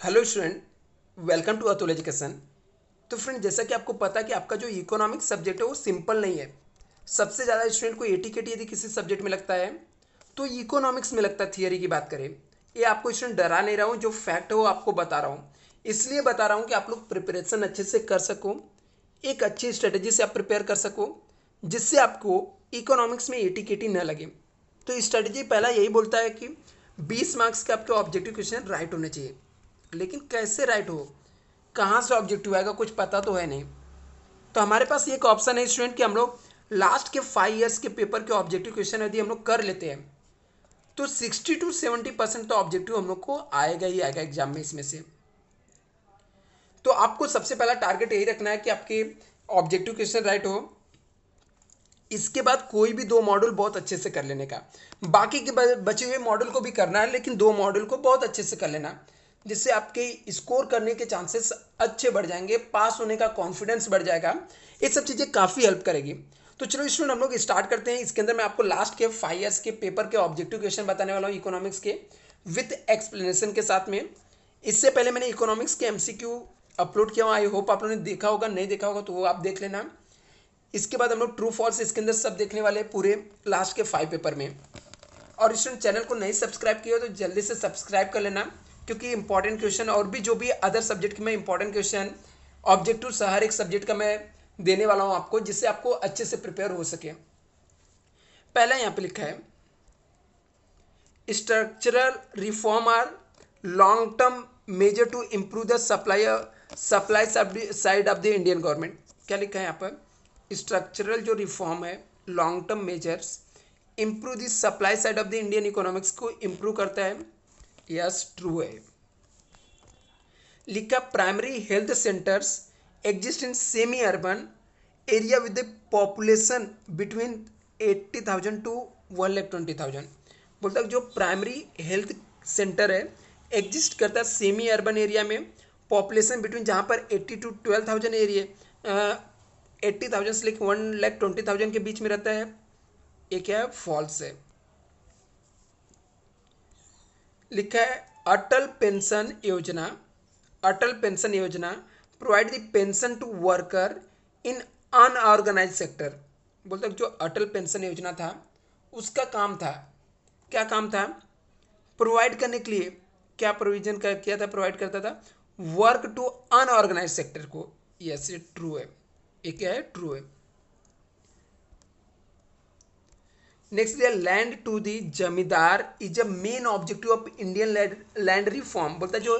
Hello student, welcome to Atul education. तो friend, जैसा कि आपको पता है कि आपका जो इकोनॉमिक्स सब्जेक्ट है वो सिंपल नहीं है। सबसे ज़्यादा स्टूडेंट को एटीकेटी यदि किसी सब्जेक्ट में लगता है तो इकोनॉमिक्स में लगता है। थियरी की बात करें, ये आपको स्टूडेंट डरा नहीं रहा हूँ, जो फैक्ट है वो आपको बता रहा हूँ। इसलिए बता रहा हूँ कि आप लोग प्रिपरेशन अच्छे से कर सको, एक अच्छी स्ट्रेटेजी से आप प्रिपेयर कर सको, जिससे आपको इकोनॉमिक्स में एटीकेटी न लगे। तो स्ट्रेटेजी पहला यही बोलता है कि 20 मार्क्स के आपके ऑब्जेक्टिव क्वेश्चन राइट होने चाहिए। लेकिन कैसे राइट हो, कहाँ से ऑब्जेक्टिव आएगा, कुछ पता तो है नहीं। तो हमारे पास एक ऑप्शन है स्टूडेंट कि हम लोग लास्ट के 5 ईयर्स के पेपर के ऑब्जेक्टिव क्वेश्चन यदि हम लोग कर लेते हैं तो 60 to 70% तो ऑब्जेक्टिव हम लोग को आएगा ही आएगा एग्जाम में इसमें से। तो आपको सबसे पहला टारगेट यही रखना है कि आपके ऑब्जेक्टिव क्वेश्चन राइट हो। इसके बाद कोई भी 2 मॉड्यूल बहुत अच्छे से कर लेने का, बाकी के बचे हुए मॉड्यूल को भी करना है, लेकिन 2 मॉड्यूल को बहुत अच्छे से कर लेना, जिससे आपके स्कोर करने के चांसेस अच्छे बढ़ जाएंगे, पास होने का कॉन्फिडेंस बढ़ जाएगा। ये सब चीज़ें काफ़ी हेल्प करेगी। तो चलो स्टूडेंट, हम लोग स्टार्ट करते हैं। इसके अंदर मैं आपको लास्ट के 5 ईयर्स के पेपर के ऑब्जेक्टिव क्वेश्चन बताने वाला हूँ इकोनॉमिक्स के, विथ एक्सप्लेनेशन के साथ में। इससे पहले मैंने इकोनॉमिक्स के एमसीक्यू अपलोड किया हुआ, आई होप आप लोगों ने देखा होगा, नहीं देखा होगा तो वो आप देख लेना। इसके बाद हम लोग ट्रू फॉल्स इसके अंदर सब देखने वाले हैं पूरे लास्ट के 5 पेपर में। और स्टूडेंट, चैनल को नहीं सब्सक्राइब किया हो तो जल्दी से सब्सक्राइब कर लेना, क्योंकि इंपॉर्टेंट क्वेश्चन और भी जो भी अदर सब्जेक्ट के मैं इंपॉर्टेंट क्वेश्चन ऑब्जेक्टिव हर एक सब्जेक्ट का मैं देने वाला हूँ आपको, जिससे आपको अच्छे से प्रिपेयर हो सके। पहला यहाँ पे लिखा है, structural reform are long term measure to improve the supply side of the Indian government. क्या लिखा है यहाँ पर? स्ट्रक्चरल जो रिफॉर्म है, long term measures improve the supply side of the Indian economics को इम्प्रूव करता है। यस, ट्रू है। लिखा, primary health centres exist in semi urban area with population between 80,000 to 1,20,000। बोलता है जो प्राइमरी हेल्थ सेंटर है एग्जिस्ट करता है सेमी अर्बन एरिया में, पॉपुलेशन बिटवीन जहाँ पर 80 to 12,000 एरिया, 80,000 से लेकर 1,20,000 के बीच में रहता है। ये क्या है? फॉल्स है। लिखा है, Atal pension Yojana, Atal pension Yojana provide the pension to worker in unorganise sector. बोलते जो अटल पेंशन योजना था उसका काम था, क्या काम था? प्रोवाइड करने के लिए क्या प्रोविजन कर किया था, प्रोवाइड करता था वर्क टू अनऑर्गेनाइज सेक्टर को। यस, ये ट्रू है। ये क्या है? ट्रू है। नेक्स्ट दिया, लैंड टू दी जमींदार is a main objective of Indian land reform. बोलता जो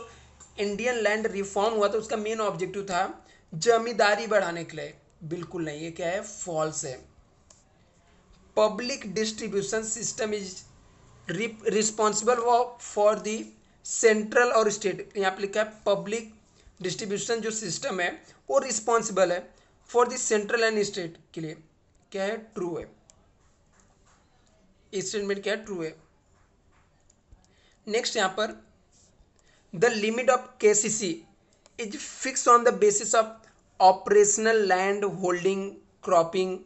इंडियन लैंड रिफॉर्म हुआ था उसका मेन ऑब्जेक्टिव था जमींदारी बढ़ाने के लिए। बिल्कुल नहीं, ये क्या है? फॉल्स है। Public distribution system is responsible for the central और स्टेट। यहाँ पे लिखा है पब्लिक डिस्ट्रीब्यूशन जो सिस्टम है वो रिस्पॉन्सिबल है for the central and state के लिए। क्या है? ट्रू है। स्टेटमेंट क्या? ट्रू है। नेक्स्ट यहां पर, the limit of KCC is fix on the basis of operational land holding cropping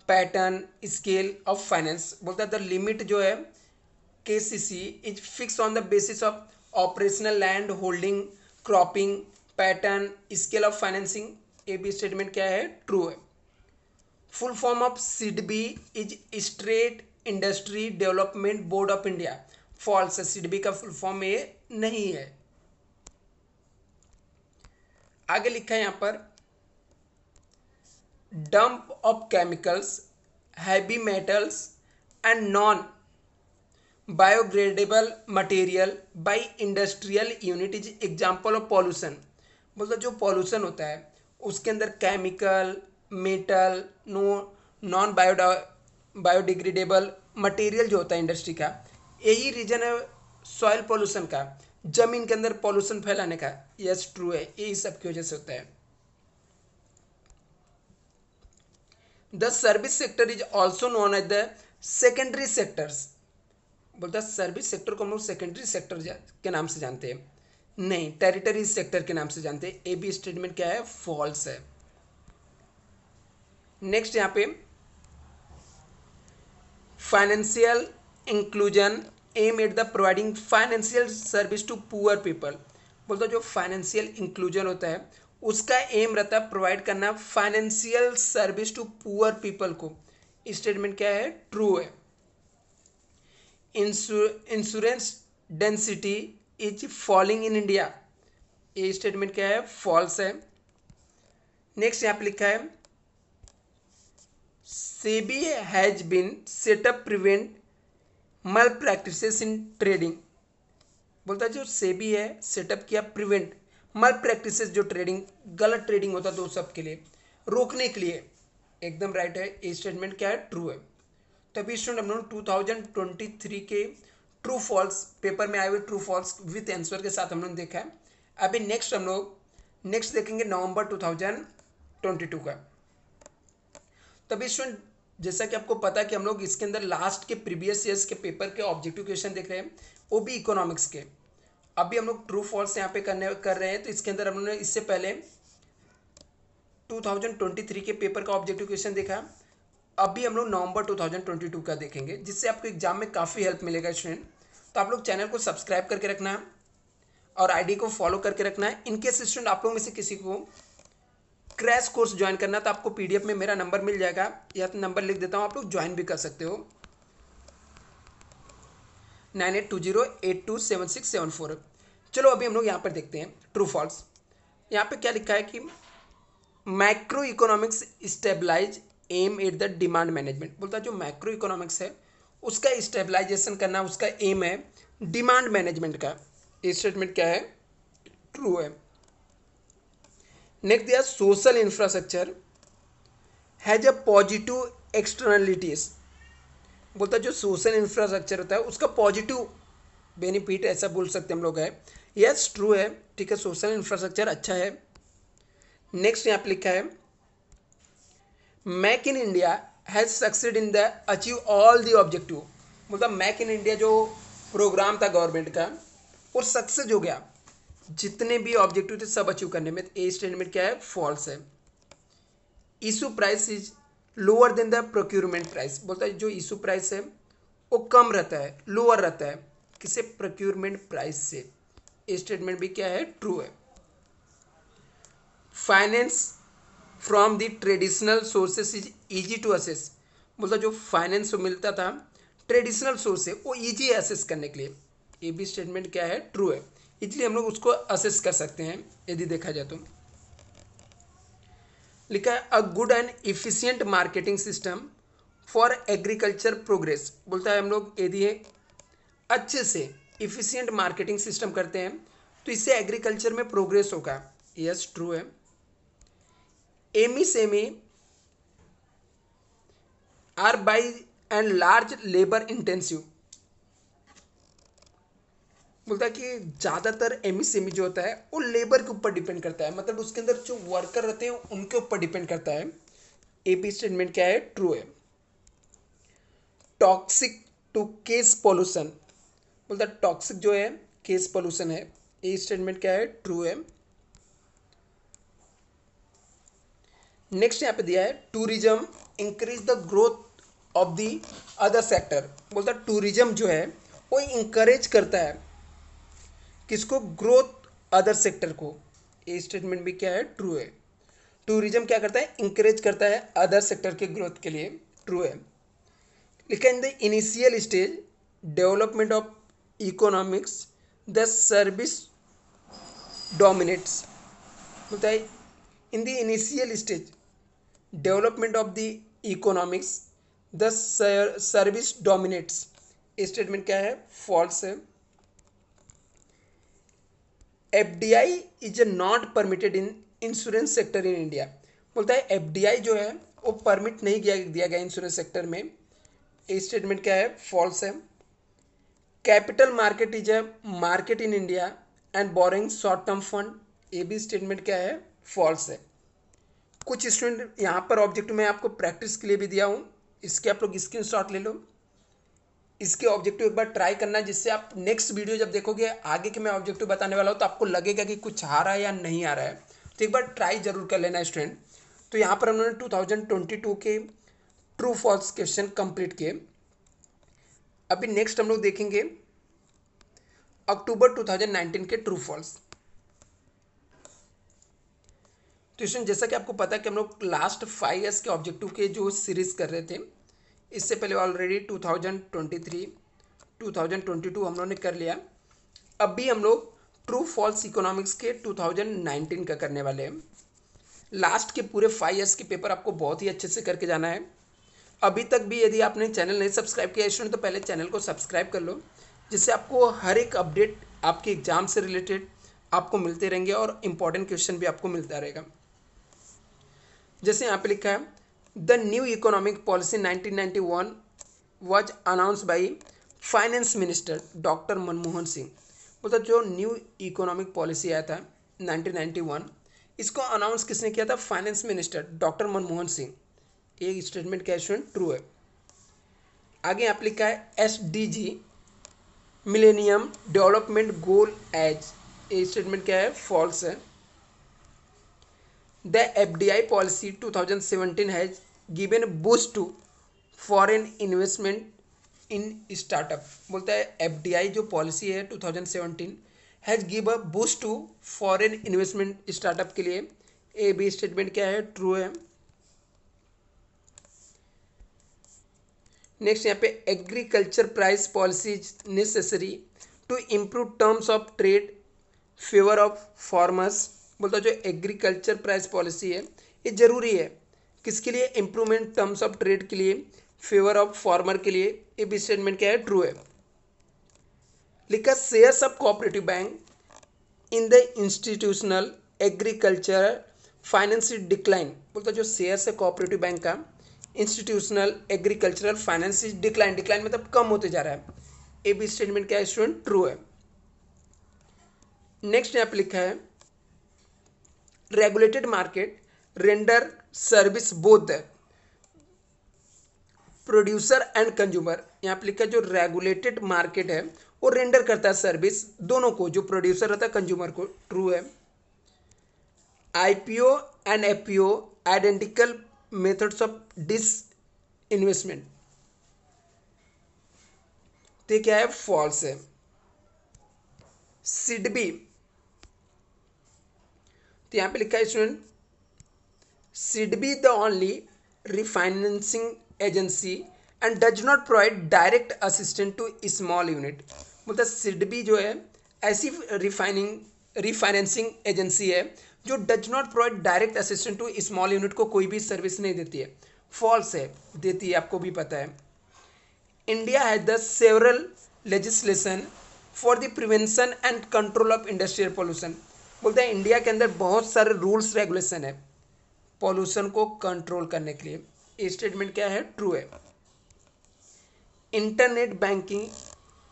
pattern scale of finance. बोलता है द लिमिट जो है KCC is fix on the basis of operational land holding cropping pattern scale of financing. ए बी statement क्या है? True है। Full form of SIDBI is state industry development board of India. False है, SIDBI का full form ये नहीं है। आगे लिखा है यहां पर, dump of chemicals heavy metals and non biodegradable material by industrial unit is example of pollution. बोलता जो पॉल्यूशन होता है उसके अंदर chemical, metal, non biodegradable material जो होता है इंडस्ट्री का, यही रीजन है सॉइल पॉल्यूशन का, जमीन के अंदर पॉल्यूशन फैलाने का। यस, ट्रू है, यही सब की वजह से होता है। The service sector is also known as the secondary sectors. बोलता है सर्विस सेक्टर को हम लोग सेकेंडरी सेक्टर के नाम से जानते हैं, नहीं, टेरिटरी सेक्टर के नाम से जानते हैं। ए बी स्टेटमेंट क्या है? फॉल्स है। नेक्स्ट यहां पे, financial inclusion aim at the providing financial service to poor people. बोलता जो फाइनेंशियल इंक्लूजन होता है उसका एम रहता है प्रोवाइड करना financial service to poor people को। स्टेटमेंट क्या है? ट्रू है। Insurance density is falling in India, ये स्टेटमेंट क्या है? फॉल्स है। नेक्स्ट यहाँ पे लिखा है SEBI has been set up prevent malpractices in trading. बोलता है जो सेबी है सेटअप किया प्रिवेंट मल प्रैक्टिसेस, जो ट्रेडिंग गलत ट्रेडिंग होता है तो सब के लिए रोकने के लिए। एकदम राइट है। ये स्टेटमेंट क्या है? ट्रू है। तो अभी स्टूडेंट हम लोग 2023 के ट्रू फॉल्स पेपर में आए हुए ट्रू फॉल्स विथ आंसर के साथ हम लोग देखा है। अभी नेक्स्ट हम लोग देखेंगे नवंबर 2022 का। तभी स्टूडेंट जैसा कि आपको पता है कि हम लोग इसके अंदर लास्ट के प्रीवियस ईयर्स के पेपर के ऑब्जेक्टिव क्वेश्चन देख रहे हैं, वो भी इकोनॉमिक्स के। अभी हम लोग ट्रू फॉल्स यहाँ पे कर रहे हैं। तो इसके अंदर हमने इससे पहले 2023 के पेपर का ऑब्जेक्टिव क्वेश्चन देखा। अभी हम लोग नवंबर 2022 का देखेंगे, जिससे आपको एग्जाम में काफ़ी हेल्प मिलेगा स्टूडेंट। तो आप लोग चैनल को सब्सक्राइब करके रखना है और आईडी को फॉलो करके रखना है। इनकेस स्टूडेंट आप लोग में से किसी को क्रैश कोर्स ज्वाइन करना तो आपको पीडीएफ में मेरा नंबर मिल जाएगा, या तो नंबर लिख देता हूँ, आप लोग ज्वाइन भी कर सकते हो। 9820827674। चलो अभी हम लोग यहाँ पर देखते हैं ट्रू फॉल्स। यहाँ पे क्या लिखा है कि macroeconomics stabilise aim at the demand management. बोलता है जो मैक्रो इकोनॉमिक्स है उसका स्टेबलाइजेशन करना, उसका एम है डिमांड मैनेजमेंट का। ये स्टेटमेंट क्या है? ट्रू है। नेक्स्ट दिया social infrastructure has a positive externalities. बोलता है जो सोशल इंफ्रास्ट्रक्चर होता है उसका पॉजिटिव बेनिफिट ऐसा बोल सकते हम लोग है। यस ट्रू है। ठीक है, सोशल इंफ्रास्ट्रक्चर अच्छा है। नेक्स्ट यहाँ पे लिखा है make in India has succeed in the achieve all the objective. मतलब मैक इन इंडिया जो प्रोग्राम था गवर्नमेंट का वो सक्सेस हो गया, जितने भी ऑब्जेक्टिव थे सब अचीव करने में। ए स्टेटमेंट क्या है? फॉल्स है। Issue price is lower than the procurement price. बोलता है जो इशू प्राइस है वो कम रहता है, लोअर रहता है किसे? प्रोक्यूरमेंट प्राइस से। ए स्टेटमेंट भी क्या है? ट्रू है। Finance from the traditional sources is easy to access. बोलता जो फाइनेंस मिलता था ट्रेडिशनल सोर्स से वो ईजी असेस करने के लिए। ये भी स्टेटमेंट क्या है? ट्रू है। इसलिए हम लोग उसको असेस कर सकते हैं यदि देखा जाए तो। लिखा है a good and efficient marketing system for agriculture progress. बोलता है हम लोग यदि अच्छे से इफिशियंट मार्केटिंग सिस्टम करते हैं तो इससे एग्रीकल्चर में प्रोग्रेस होगा। यस ट्रू है। MSME are by and large labour intensive. बोलता है कि ज़्यादातर एमएसएमई जो होता है वो लेबर के ऊपर डिपेंड करता है, मतलब उसके अंदर जो वर्कर रहते हैं उनके ऊपर डिपेंड करता है। ए बी स्टेटमेंट क्या है? ट्रू है। Toxic to cause pollution. बोलता है टॉक्सिक जो है केस पोल्यूशन है। ए स्टेटमेंट क्या है? ट्रू है। नेक्स्ट यहाँ पे दिया है tourism increase the growth of the other sector. बोलता है टूरिज्म जो है वो इंकरेज करता है किसको? ग्रोथ अदर सेक्टर को। ये स्टेटमेंट भी क्या है? ट्रू है। टूरिज्म क्या करता है? इंकरेज करता है अदर सेक्टर के ग्रोथ के लिए। ट्रू है। लिखा in the initial stage development of economics the service dominates. बोलता है in the initial stage development of the economics the service dominates. Statement क्या है? फॉल्स है। FDI is not permitted in insurance sector in India. बोलता है FDI जो है वो परमिट नहीं दिया गया इंश्योरेंस सेक्टर में। ये स्टेटमेंट क्या है? फॉल्स है। Capital market is a market in India and boring short term fund. ये भी स्टेटमेंट क्या है? फॉल्स है। कुछ स्टूडेंट यहाँ पर ऑब्जेक्टिव मैं आपको प्रैक्टिस के लिए भी दिया हूँ, इसके आप लोग स्क्रीनशॉट ले लो। इसके ऑब्जेक्टिव एक बार ट्राई करना, जिससे आप नेक्स्ट वीडियो जब देखोगे आगे के मैं ऑब्जेक्टिव बताने वाला हूँ तो आपको लगेगा कि कुछ आ रहा है या नहीं आ रहा है। तो एक बार ट्राई जरूर कर लेना स्टूडेंट। तो यहाँ पर हमने 2022 के ट्रू फॉल्स क्वेश्चन कंप्लीट किए। अभी नेक्स्ट हम लोग देखेंगे अक्टूबर 2019 के ट्रू फॉल्स। तो स्टूडेंट जैसा कि आपको पता है कि हम लोग लास्ट 5 ईयर्स के ऑब्जेक्टिव के जो सीरीज़ कर रहे थे, इससे पहले ऑलरेडी 2023 2022 हम लोगों ने कर लिया। अभी हम लोग ट्रू फॉल्स इकोनॉमिक्स के 2019 का करने वाले हैं। लास्ट के पूरे 5 ईयर्स के पेपर आपको बहुत ही अच्छे से करके जाना है। अभी तक भी यदि आपने चैनल नहीं सब्सक्राइब किया स्टूडेंट, तो पहले चैनल को सब्सक्राइब कर लो, जिससे आपको हर एक अपडेट आपके एग्जाम से रिलेटेड आपको मिलते रहेंगे और इम्पॉर्टेंट क्वेश्चन भी आपको मिलता रहेगा। जैसे यहाँ पे लिखा है, the new economic policy 1991 was announce by finance minister doctor Manmohan Singh. मतलब जो न्यू इकोनॉमिक पॉलिसी आया था 1991, इसको अनाउंस किसने किया था? Finance minister doctor Manmohan Singh. ये स्टेटमेंट क्या स्टूडेंट? ट्रू है। आगे यहाँ पे लिखा है SDG millennium development goal as, ये स्टेटमेंट क्या है? फॉल्स है। The FDI policy 2017 has given a boost to foreign investment in startup। बोलता है FDI जो पॉलिसी है 2017 has give a boost to foreign investment startup के लिए। ए बी स्टेटमेंट क्या है? ट्रू है। नेक्स्ट यहाँ पे agriculture price policy necessary to improve terms of trade favour of farmers. बोलता जो एग्रीकल्चर प्राइस पॉलिसी है ये जरूरी है किसके लिए? इंप्रूवमेंट टर्म्स ऑफ ट्रेड के लिए, फेवर ऑफ फार्मर के लिए। ये भी स्टेटमेंट क्या है? ट्रू है। लिखा shares of cooperative bank in the institutional agriculture finance decline. बोलता जो शेयर्स है कोऑपरेटिव बैंक का institutional agricultural finance decline, decline मतलब कम होते जा रहा है। ए बी स्टेटमेंट क्या है स्टूडेंट? ट्रू है। नेक्स्ट यहाँ पे लिखा है regulated market render service both the producer and consumer। यहाँ पे लिखा है जो रेगुलेटेड मार्केट है वो रेंडर करता है सर्विस दोनों को, जो प्रोड्यूसर रहता है कंज्यूमर को। ट्रू है। IPO and FPO identical methods of disinvestment, तो क्या है? फॉल्स है। सिडबी, तो यहाँ पे लिखा है student SIDBI the only refinancing agency and does not provide direct assistant to small unit. मतलब सिडबी जो है ऐसी रिफाइनेंसिंग एजेंसी है जो does not provide direct assistant to small unit को कोई भी सर्विस नहीं देती है। फॉल्स है, देती है, आपको भी पता है। India has the several legislation for the prevention and control of industrial pollution. बोलते हैं इंडिया के अंदर बहुत सारे रूल्स रेगुलेशन है पॉल्यूशन को कंट्रोल करने के लिए। ये स्टेटमेंट क्या है? ट्रू है। Internet banking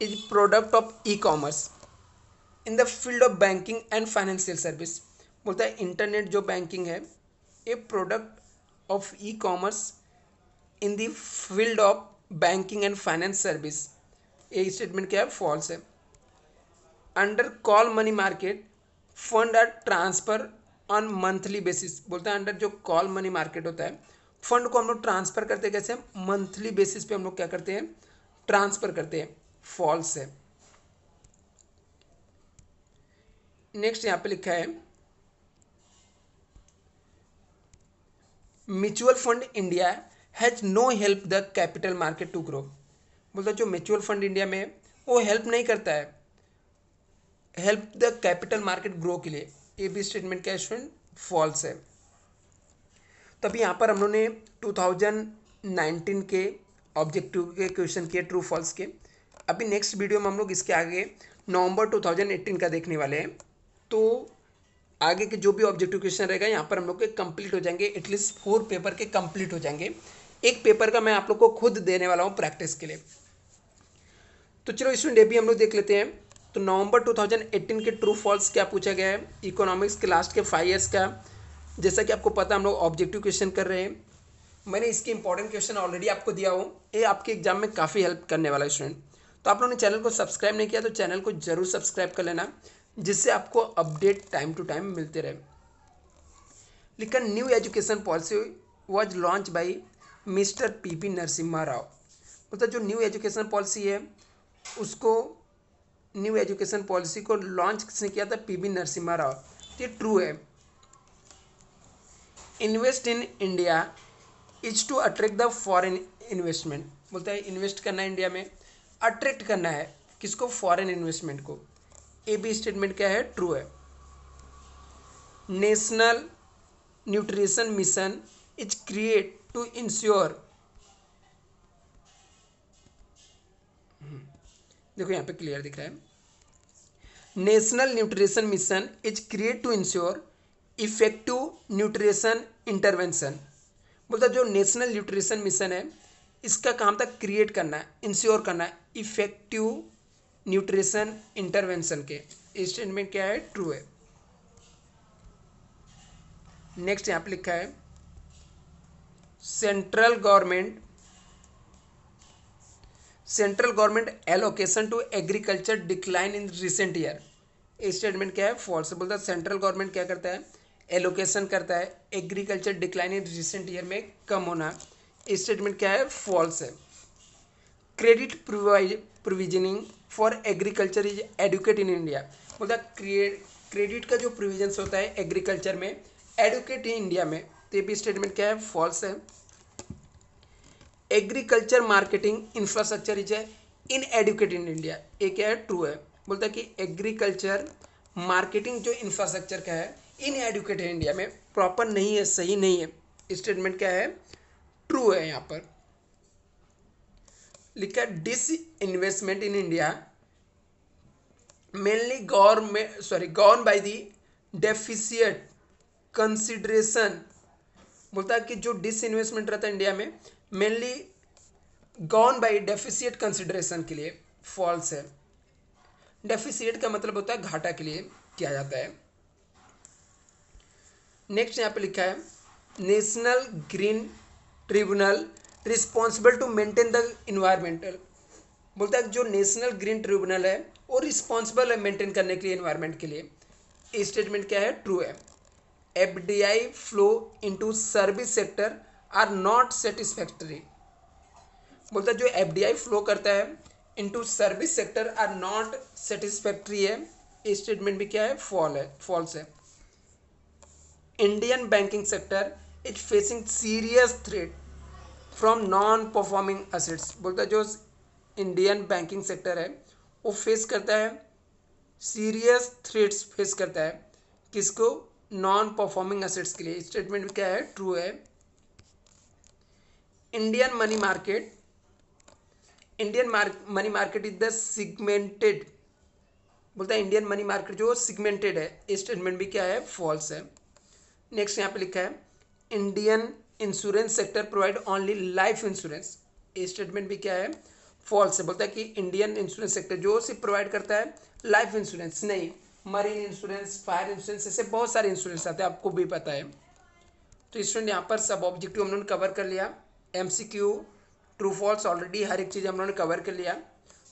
is product of e commerce in the field of banking and financial service. बोलता है इंटरनेट जो बैंकिंग है ये product of e commerce in the field of banking and finance service. ये statement क्या है? False है। Under call money market fund are transfer on monthly basis. बोलता है अंडर जो कॉल मनी मार्केट होता है फंड को हम लोग ट्रांसफर करते हैं कैसे? मंथली बेसिस पे हम लोग क्या करते हैं? ट्रांसफर करते हैं। फॉल्स है। नेक्स्ट यहाँ पे लिखा है mutual fund India has no help the capital market to grow. बोलता जो म्यूचुअल फंड इंडिया में वो हेल्प नहीं करता है help the capital market grow के लिए। ये भी स्टेटमेंट क्या है स्टूडेंट? फॉल्स है। तो अभी यहाँ पर हम लोगों ने 2019 के ऑब्जेक्टिव के क्वेश्चन किए ट्रू फॉल्स के। अभी नेक्स्ट वीडियो में हम लोग इसके आगे नवंबर 2018 का देखने वाले हैं। तो आगे के जो भी ऑब्जेक्टिव क्वेश्चन रहेगा यहाँ पर हम लोग के कंप्लीट हो जाएंगे, एटलीस्ट 4 पेपर के कंप्लीट हो जाएंगे। एक पेपर का मैं आप लोग को खुद देने वाला हूँ प्रैक्टिस के लिए। तो चलो स्टूडेंट ये भी हम लोग देख लेते हैं। तो नवंबर 2018 के ट्रू फॉल्स क्या पूछा गया है इकोनॉमिक्स के लास्ट के 5 ईयर्स का। जैसा कि आपको पता हम लोग ऑब्जेक्टिव क्वेश्चन कर रहे हैं। मैंने इसके इंपॉर्टेंट क्वेश्चन ऑलरेडी आपको दिया हूँ, ये आपके एग्जाम में काफ़ी हेल्प करने वाला है स्टूडेंट। तो आप लोगों ने चैनल को सब्सक्राइब नहीं किया तो चैनल को जरूर सब्सक्राइब कर लेना, जिससे आपको अपडेट टाइम टू टाइम मिलते रहे। लिखा new education policy was launch by mister P Narasimha Rao. मतलब जो न्यू एजुकेशन पॉलिसी है उसको न्यू एजुकेशन पॉलिसी को लॉन्च किसने किया था? पी नरसिम्हा राव। ये ट्रू है। Invest in India is to attract the foreign investment. बोलता है इन्वेस्ट करना है इंडिया में, अट्रैक्ट करना है किसको, फॉरेन इन्वेस्टमेंट को। ए बी स्टेटमेंट क्या है, ट्रू है। National nutrition mission is create to ensure, देखो यहाँ पे क्लियर दिख रहा है, national nutrition mission is create to ensure effective nutrition intervention. बोलता जो नेशनल न्यूट्रिशन मिशन है इसका काम था क्रिएट करना है, इंश्योर करना है इफेक्टिव न्यूट्रिशन इंटरवेंशन के। स्टेटमेंट क्या है, ट्रू है। नेक्स्ट यहाँ पे लिखा है central government allocation to agriculture decline in recent year. ये स्टेटमेंट क्या है, फॉल्स है। बोलता है सेंट्रल गवर्नमेंट क्या करता है, एलोकेशन करता है, agriculture decline in recent year में कम होना। स्टेटमेंट क्या है, फॉल्स है। Credit provisioning for agriculture is adequate in India. बोलता है क्रेडिट का जो प्रोविजंस होता है एग्रीकल्चर में, एडुकेट इन इंडिया में, तो ये भी स्टेटमेंट क्या है, फॉल्स है। Agriculture marketing infrastructure is inadequate in India, ये क्या है, ट्रू है। बोलता है कि एग्रीकल्चर मार्केटिंग जो इंफ्रास्ट्रक्चर का है इन एडुकेट है इंडिया में, प्रॉपर नहीं है, सही नहीं है। स्टेटमेंट क्या है, ट्रू है। यहाँ पर लिखा है disinvestment in India mainly gone by the deficit consideration. बोलता है कि जो डिस इन्वेस्टमेंट रहता है इंडिया में mainly gone bye deficit consideration के लिए, फॉल्स है। डेफिसिएट का मतलब होता है घाटा के लिए किया जाता है। नेक्स्ट यहाँ पे लिखा है National Green Tribunal responsible to maintain the environmental. बोलता है जो नेशनल ग्रीन ट्रिब्यूनल है वो रिस्पॉन्सिबल है मेंटेन करने के लिए, इन्वायरमेंट के लिए। स्टेटमेंट क्या है, ट्रू है। FDI flow into service sector are not satisfactory. बोलता है जो एफडीआई फ्लो करता है into service sector are not satisfactory है। स्टेटमेंट भी क्या है, फॉल्स है। Indian banking sector is facing serious threat from non performing assets. बोलता है जो इंडियन बैंकिंग सेक्टर है वो फेस करता है, सीरियस थ्रेट्स फेस करता है, किसको, नॉन परफॉर्मिंग असेट्स के लिए। स्टेटमेंट क्या है, ट्रू है। Indian money market is the segmented. बोलता है इंडियन मनी मार्केट जो सिगमेंटेड है। स्टेटमेंट भी क्या है, फॉल्स है। नेक्स्ट यहाँ पे लिखा है Indian insurance sector provide only life insurance. Statement भी क्या है, फॉल्स है। बोलता है कि इंडियन इंश्योरेंस सेक्टर जो सिर्फ प्रोवाइड करता है लाइफ इंश्योरेंस, नहीं मरीन इंश्योरेंस, फायर इंश्योरेंस, ऐसे बहुत सारे इंश्योरेंस आते हैं, आपको भी पता है। तो स्टूडेंट यहाँ पर सब ऑब्जेक्टिव हम लोगों ने कवर कर लिया। एमसीक्यू, ट्रू फॉल्स, ऑलरेडी हर एक चीज़ हम लोगों ने कवर कर लिया।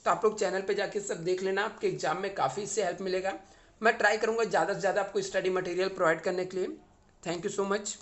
तो आप लोग चैनल पे जाके सब देख लेना, आपके एग्जाम में काफ़ी इससे हेल्प मिलेगा। मैं ट्राई करूँगा ज़्यादा से ज़्यादा आपको स्टडी मटेरियल प्रोवाइड करने के लिए। Thank you so much.